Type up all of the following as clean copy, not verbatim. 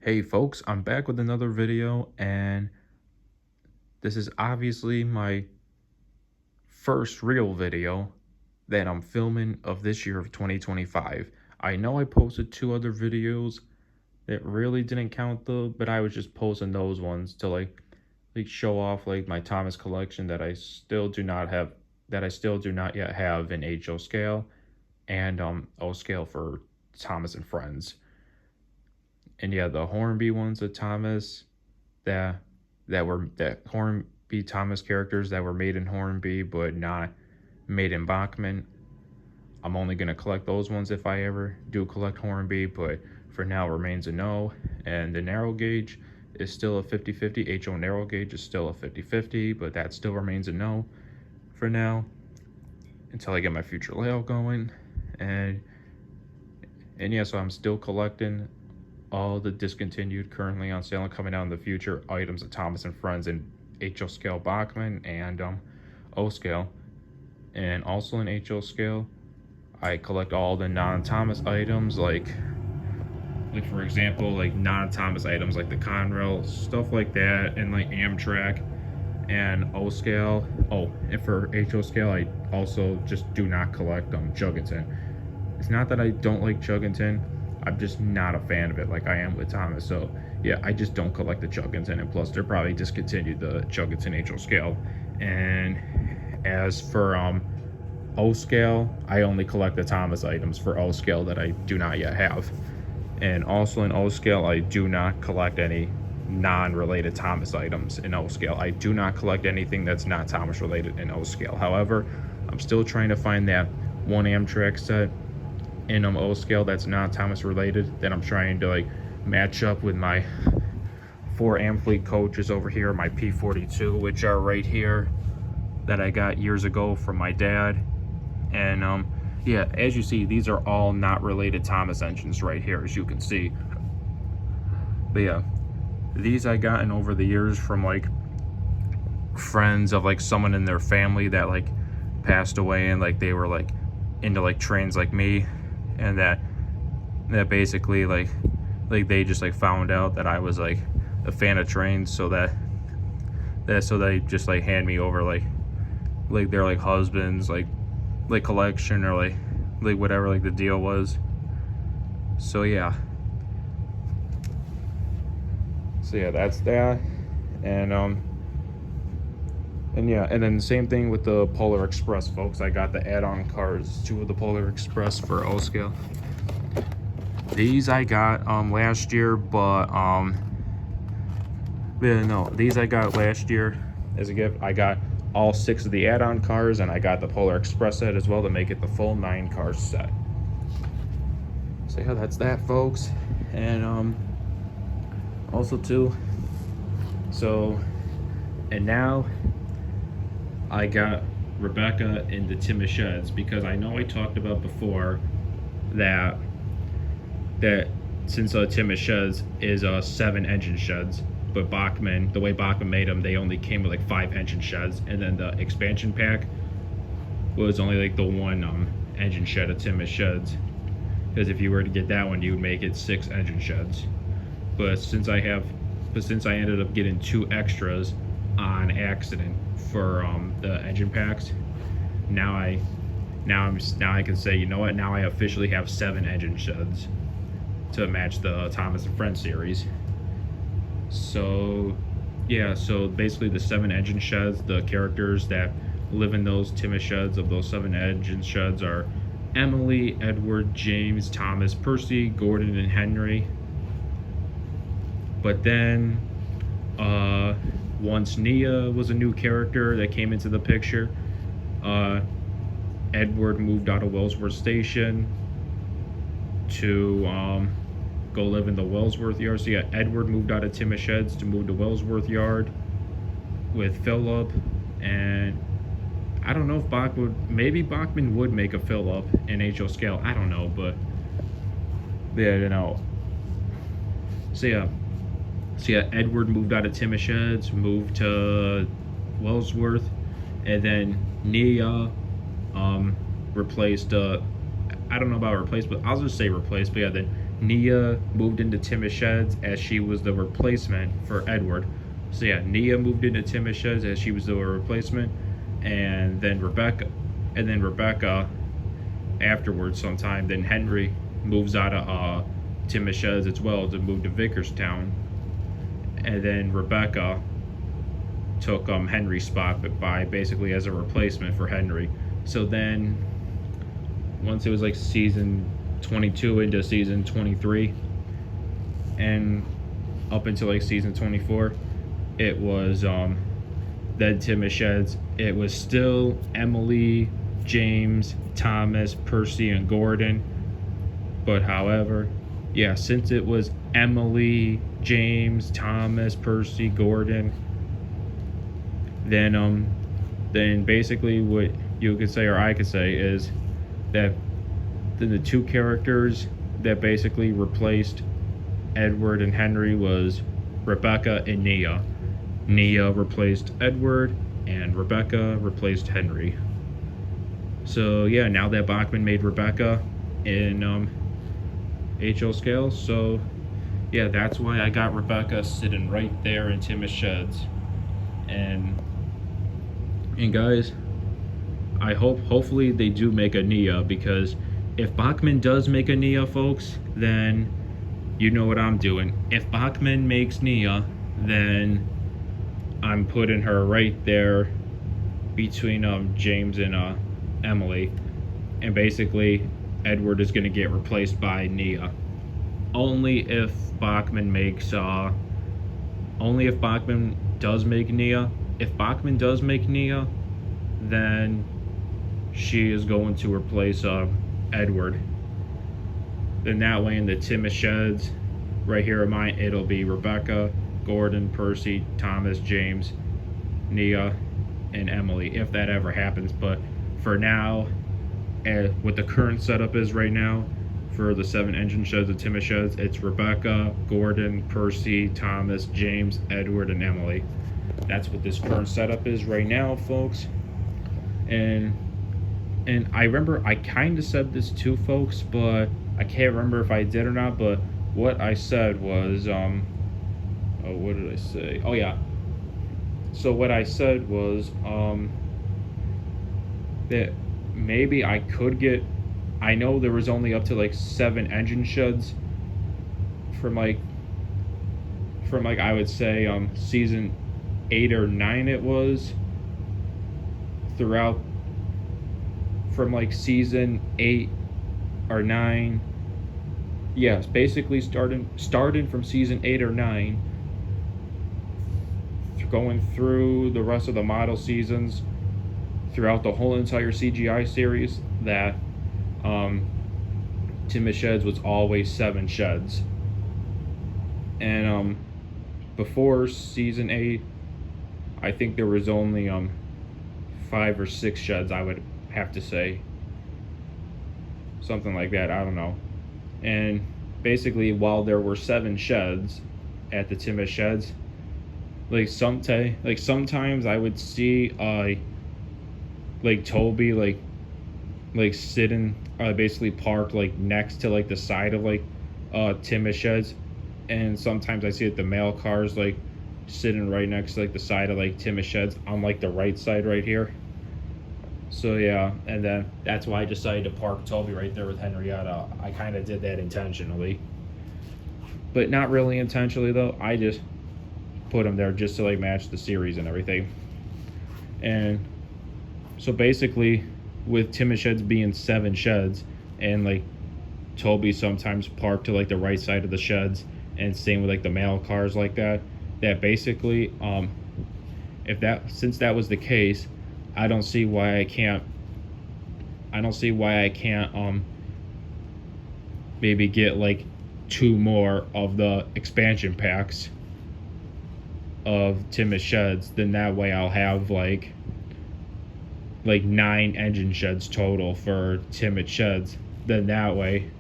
Hey folks, I'm back with another video, and this is obviously my first real video that I'm filming of this year of 2025. I know I posted two other videos that really didn't count though, but I was just posting those ones to like show off like my Thomas collection that I still do not have, that I still do not yet have in HO scale and O scale for Thomas and Friends. And yeah, the Hornby ones of Thomas that that Hornby Thomas characters that were made in Hornby but not made in Bachman. I'm only gonna collect those ones if I ever do collect Hornby, but for now remains a no. And the narrow gauge is still a 50-50. HO narrow gauge is still a 50-50, but that still remains a no for now until I get my future layout going. And yeah, so I'm still collecting all the discontinued, currently on sale and coming out in the future items of Thomas and Friends in HO scale Bachman and O scale. And also in HO scale, I collect all the non-Thomas items, like for example, like non-Thomas items like the Conrail, stuff like that, and like Amtrak. And O scale, and for HO scale, I also just do not collect Chuggington. It's not that I don't like Chuggington, I'm just not a fan of it like I am with Thomas. So yeah, I just don't collect the Chuggington, and plus they're probably discontinued the Chuggington HO scale. And as for O scale, I only collect the Thomas items for O scale that I do not yet have. And also in O scale, I do not collect any non-related Thomas items in O scale. I do not collect anything that's not Thomas related in O scale. However, I'm still trying to find that one Amtrak set in O scale that's not Thomas related that I'm trying to like match up with my 4 Amfleet coaches over here, my P42, which are right here, that I got years ago from my dad. And yeah, as you see, these are all not related Thomas engines right here, as you can see. But yeah, these I gotten over the years from like friends of like someone in their family that like passed away, and like they were like into like trains like me, and that basically like they just like found out that I was like a fan of trains, so so they just like hand me over like their like husbands like collection, or like whatever like the deal was. So yeah, that's that. And yeah, and then the same thing with the Polar Express, folks. I got the add-on cars, 2 of the Polar Express for O scale. These I got last year, but yeah, no, these I got last year as a gift. I got all 6 of the add-on cars, and I got the Polar Express set as well to make it the full 9 car set. So yeah, that's that, folks. And also too, so, and now I got Rebecca in the Tidmouth sheds, because I know I talked about before that since Tidmouth sheds is 7 engine sheds, but Bachman, the way Bachman made them, they only came with like 5 engine sheds, and then the expansion pack was only like the 1 engine shed of Tidmouth sheds, because if you were to get that one, you would make it 6 engine sheds. But since I ended up getting 2 extras on accident for the engine packs, now I can say, you know what, now I officially have 7 engine sheds to match the Thomas and Friends series. So yeah, so basically the 7 engine sheds, the characters that live in those Tidmouth sheds of those 7 engine sheds are Emily, Edward, James, Thomas, Percy, Gordon, and Henry. But then once Nia was a new character that came into the picture, Edward moved out of Wellsworth Station to go live in the Wellsworth Yard. So yeah, Edward moved out of Tidmouth sheds to move to Wellsworth Yard with Philip. And I don't know if maybe Bachman would make a Philip in HO scale, I don't know, but yeah, you know. So yeah, Edward moved out of Tidmouth sheds, moved to Wellsworth, and then Nia replaced I don't know about replaced, but I'll just say replaced. But yeah, then Nia moved into Tidmouth Sheds as she was the replacement for Edward. So yeah, Nia moved into Tidmouth Sheds as she was the replacement, and then Rebecca afterwards sometime. Then Henry moves out of Tidmouth Sheds as well to move to Vickerstown, and then Rebecca took Henry's spot, but by basically as a replacement for Henry. So then once it was like season 22 into season 23 and up until like season 24, it was then Tidmouth Sheds. It was still Emily, James, Thomas, Percy, and Gordon. But however, yeah, since it was Emily, James, Thomas, Percy, Gordon, then basically what you could say or I could say is that the two characters that basically replaced Edward and Henry was Rebecca and Nia. Nia replaced Edward and Rebecca replaced Henry. So yeah, now that Bachman made Rebecca in HL scale, so yeah, that's why I got Rebecca sitting right there in Tidmouth Sheds. And guys, I hopefully they do make a Nia, because if Bachman does make a Nia, folks, then you know what I'm doing. If Bachman makes Nia, then I'm putting her right there between James and Emily, and basically Edward is going to get replaced by Nia. Only if Bachman does make Nia. If Bachman does make Nia, then she is going to replace Edward. Then that way in the Tidmouth Sheds, right here in mine, it'll be Rebecca, Gordon, Percy, Thomas, James, Nia, and Emily, if that ever happens. But for now, what the current setup is right now for the 7 engine sheds of Tidmouth Sheds, it's Rebecca, Gordon, Percy, Thomas, James, Edward, and Emily. That's what this current setup is right now, folks. And I remember I kind of said this too, folks, but I can't remember if I did or not. But what I said was, what did I say? Oh yeah. So what I said was, that maybe I could get. I know there was only up to like 7 engine sheds from I would say season 8 or 9 it was, throughout from like season 8 or 9. Yes, basically starting from season 8 or 9, going through the rest of the model seasons, throughout the whole entire CGI series, that Tidmouth Sheds was always 7 sheds. And before season 8, I think there was only 5 or 6 sheds, I would have to say. Something like that, I don't know. And basically, while there were 7 sheds at the Tidmouth Sheds, sometimes I would see like Toby like sitting basically parked like next to like the side of like Tidmouth Sheds, and sometimes I see the mail cars like sitting right next to like the side of like Tidmouth Sheds on like the right side right here. So yeah, and then that's why I decided to park Toby right there with Henrietta. I kind of did that intentionally, but not really intentionally though. I just put him there just to like match the series and everything. And so basically, with Tidmouth Sheds being 7 sheds, and like Toby sometimes parked to like the right side of the sheds, and same with like the mail cars like that, that basically since that was the case, I don't see why I can't maybe get like 2 more of the expansion packs of Tidmouth Sheds. Then that way I'll have like 9 engine sheds total for Tidmouth Sheds. Then that way,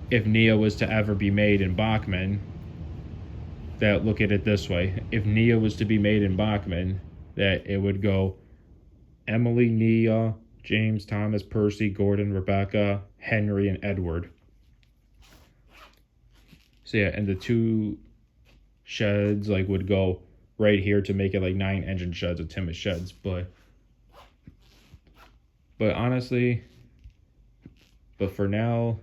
if Nia was to ever be made in Bachman, that look at it this way, if Nia was to be made in Bachman, that it would go Emily, Nia, James, Thomas, Percy, Gordon, Rebecca, Henry, and Edward. So yeah, and the 2 sheds like would go right here to make it like 9 engine sheds of Tidmouth sheds. But honestly, but for now,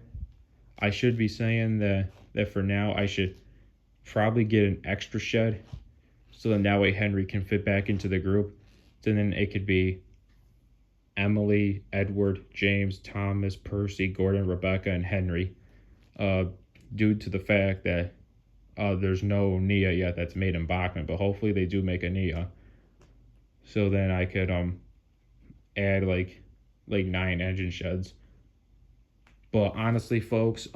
I should be saying that for now I should probably get an extra shed, so then that way Henry can fit back into the group. So then it could be Emily, Edward, James, Thomas, Percy, Gordon, Rebecca, and Henry. Due to the fact that there's no Nia yet that's made in Bachman, but hopefully they do make a Nia. So then I could add like 9 engine sheds. But honestly, folks,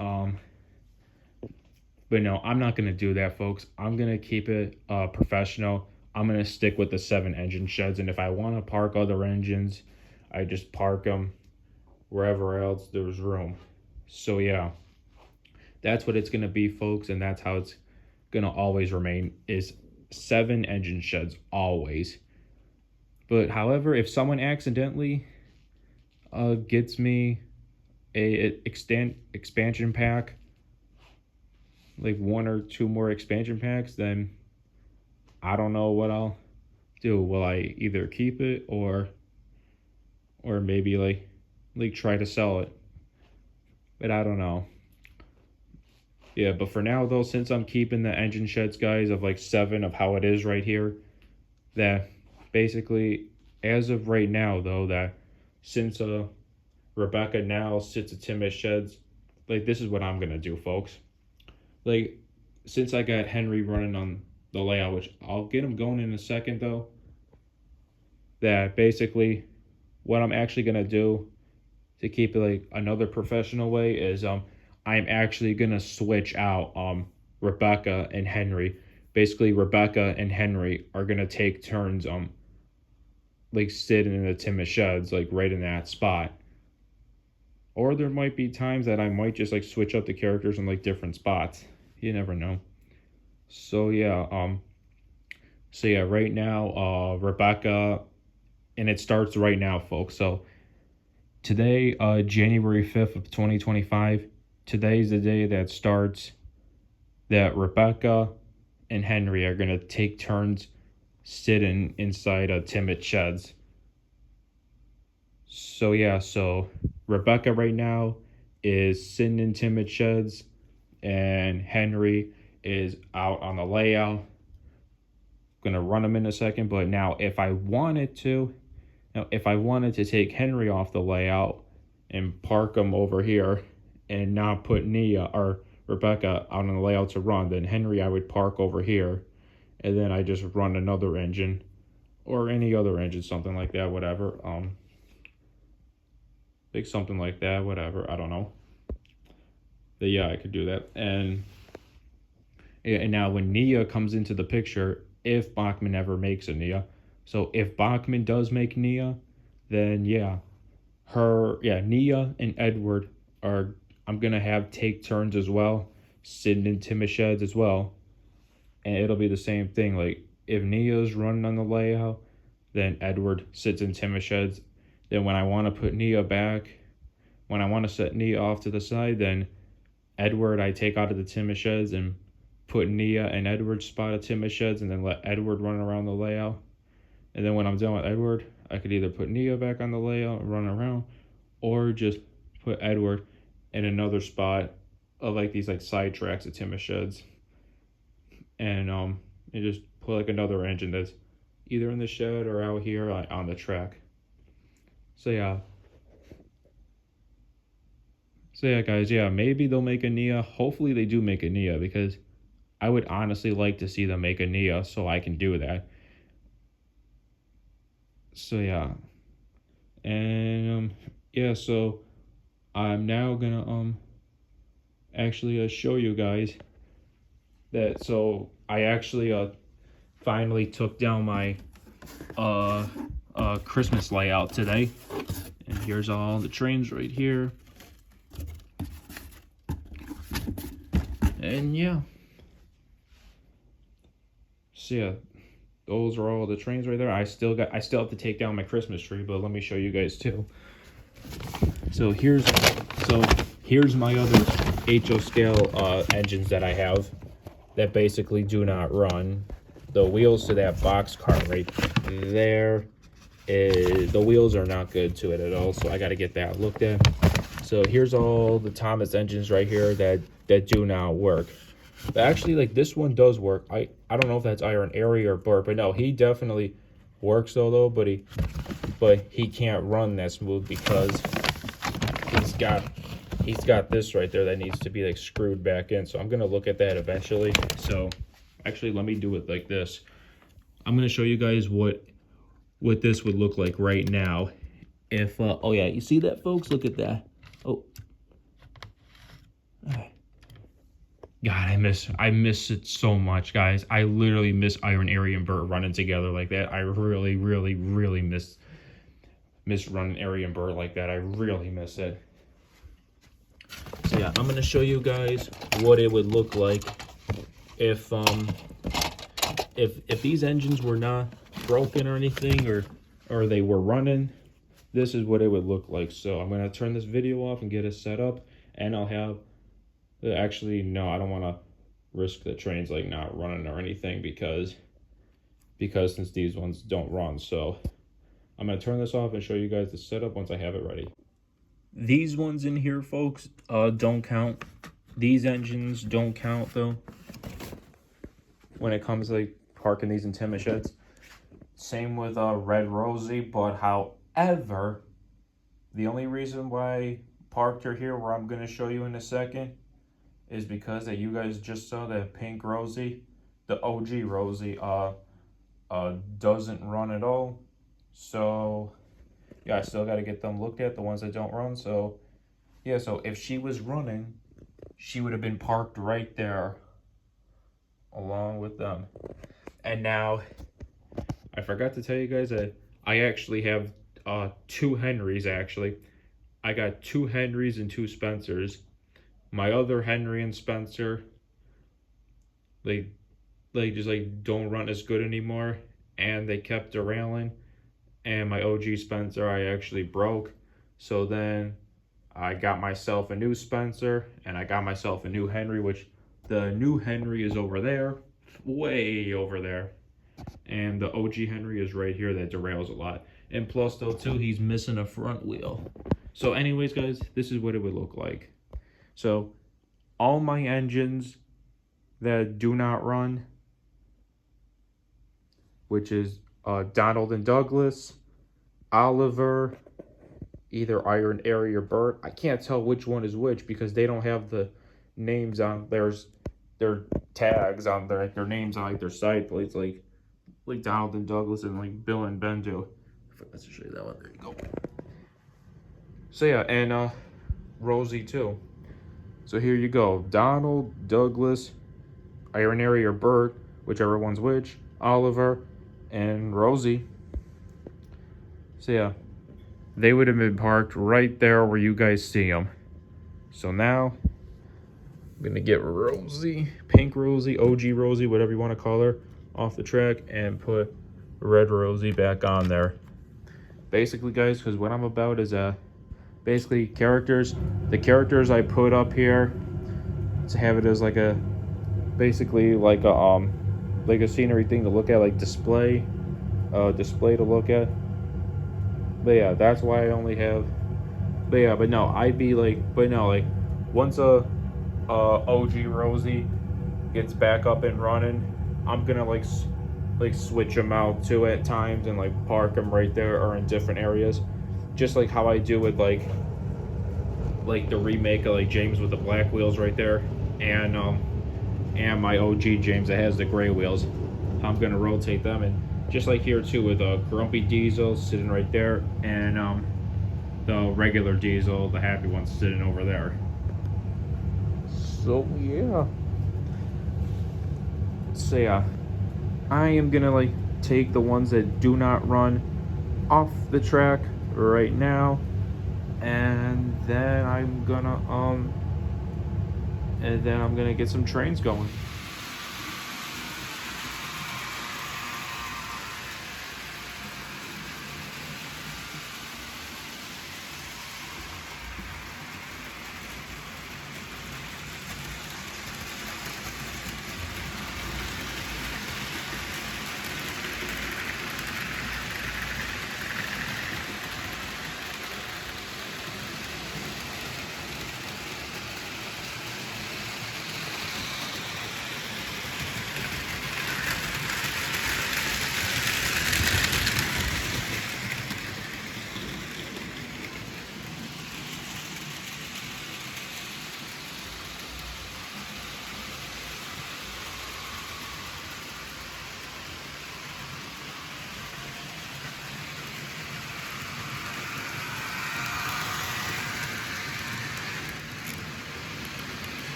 but no, I'm not gonna do that, folks. I'm gonna keep it professional. I'm gonna stick with the 7 engine sheds, and if I want to park other engines, I just park them wherever else there's room. So yeah, that's what it's gonna be, folks, and that's how it's gonna always remain, is 7 engine sheds always. But however, if someone accidentally gets me a expansion pack, like 1 or 2 more expansion packs, then I don't know what I'll do. Will I either keep it or maybe like try to sell it? But I don't know. Yeah, but for now though, since I'm keeping the engine sheds, guys, of like 7 of how it is right here, that basically as of right now though, that since Rebecca now sits at Tidmouth sheds, like this is what I'm gonna do, folks. Like, since I got Henry running on the layout, which I'll get him going in a second though, that basically what I'm actually gonna do to keep it like another professional way is I'm actually gonna switch out Rebecca and Henry. Basically Rebecca and Henry are gonna take turns like sitting in the Tidmouth sheds, like right in that spot. Or there might be times that I might just like switch up the characters in like different spots. You never know. So yeah, right now, Rebecca, and it starts right now, folks. So today, January 5th of 2025, today's the day that starts that Rebecca and Henry are gonna take turns sitting inside Tidmouth sheds. So yeah, so Rebecca right now is sitting in Tidmouth sheds, and Henry is out on the layout. Gonna run him in a second, but now if I wanted to take Henry off the layout and park him over here and not put Nia or Rebecca out on the layout to run, then Henry I would park over here, and then I just run another engine or any other engine, something like that, whatever. Like something like that, whatever, I don't know. But yeah, I could do that. And now when Nia comes into the picture, if Bachman ever makes a Nia, so if Bachman does make Nia, then yeah, Nia and Edward are, I'm gonna have take turns as well, sitting in Tidmouth sheds as well. And it'll be the same thing, like if Nia's running on the layout, then Edward sits in Tidmouth sheds. Then when I want to put Nia back, when I want to set Nia off to the side, then Edward I take out of the Tidmouth sheds and put Nia in Edward's spot of Tidmouth sheds, and then let Edward run around the layout. And then when I'm done with Edward, I could either put Nia back on the layout and run around, or just put Edward in another spot of like these like side tracks of Tidmouth sheds, and just put like another engine that's either in the shed or out here on the track. So yeah, guys, yeah, maybe they'll make a Nia. Hopefully they do make a Nia, because I would honestly like to see them make a Nia so I can do that. So yeah, and yeah, so I'm now gonna actually show you guys that. So I actually finally took down my Christmas layout today, and here's all the trains right here. And yeah, so yeah, those are all the trains right there. I still have to take down my Christmas tree, but let me show you guys too. So here's my other HO scale engines that I have that basically do not run. The wheels to that box car right there, the wheels are not good to it at all, so I got to get that looked at. So here's all the Thomas engines right here that do not work. But actually, like, this one does work. I don't know if that's Iron Area or Burt, but no, he definitely works though. But he can't run that smooth because he's got this right there that needs to be like screwed back in. So I'm gonna look at that eventually. So actually, let me do it like this. I'm gonna show you guys what this would look like right now. If oh yeah, you see that, folks? Look at that. Oh, God, I miss it so much, guys. I literally miss Iron Area and Burt running together like that. I really, really, really miss running Area and Burt like that. I really miss it. So yeah, I'm gonna show you guys what it would look like if these engines were not broken or anything, or they were running. This is what it would look like. So I'm gonna turn this video off and get it set up, and I'll have. Actually, no, I don't want to risk the trains like not running or anything because since these ones don't run. So I'm going to turn this off and show you guys the setup once I have it ready. These ones in here, folks, don't count. These engines don't count though when it comes to like parking these in timber sheds. Same with Red Rosie, but however, the only reason why I parked her here, where I'm going to show you in a second, is because that you guys just saw that pink Rosie, the OG Rosie, doesn't run at all. So yeah, I still got to get them looked at, the ones that don't run. So yeah, so if she was running, she would have been parked right there along with them. And now I forgot to tell you guys that I actually have 2 Henrys. Actually, I got 2 Henrys and 2 Spencers. My other Henry and Spencer, they just like don't run as good anymore, and they kept derailing. And my OG Spencer I actually broke, so then I got myself a new Spencer, and I got myself a new Henry, which the new Henry is over there, way over there, and the OG Henry is right here that derails a lot. And plus though too, he's missing a front wheel. So anyways, guys, this is what it would look like. So all my engines that do not run, which is Donald and Douglas, Oliver, either Iron Area or Burt. I can't tell which one is which because they don't have the names on their tags on their names on like their side plates, like Donald and Douglas and like Bill and Ben do. Let's show you that one. There you go. So yeah, and Rosie too. So here you go. Donald, Douglas, Iron Area or Burt, whichever one's which, Oliver, and Rosie. So yeah, they would have been parked right there where you guys see them. So now I'm gonna get Rosie, pink Rosie, OG Rosie, whatever you want to call her, off the track and put Red Rosie back on there. Basically, guys, because what I'm about is basically characters. The characters I put up here to have it as like a basically like a scenery thing to look at, like display to look at. But yeah, that's why I only have. But yeah, but no, I'd be like, but no, like once OG Rosie gets back up and running, I'm gonna like switch them out too at times and like park them right there or in different areas, just like how I do with like the remake of like James with the black wheels right there, and my OG James that has the gray wheels. I'm gonna rotate them, and just like here too with Grumpy Diesel sitting right there, and the regular Diesel, the happy one, sitting over there. So yeah. So yeah, I am gonna like take the ones that do not run off the track right now, and then I'm gonna get some trains going.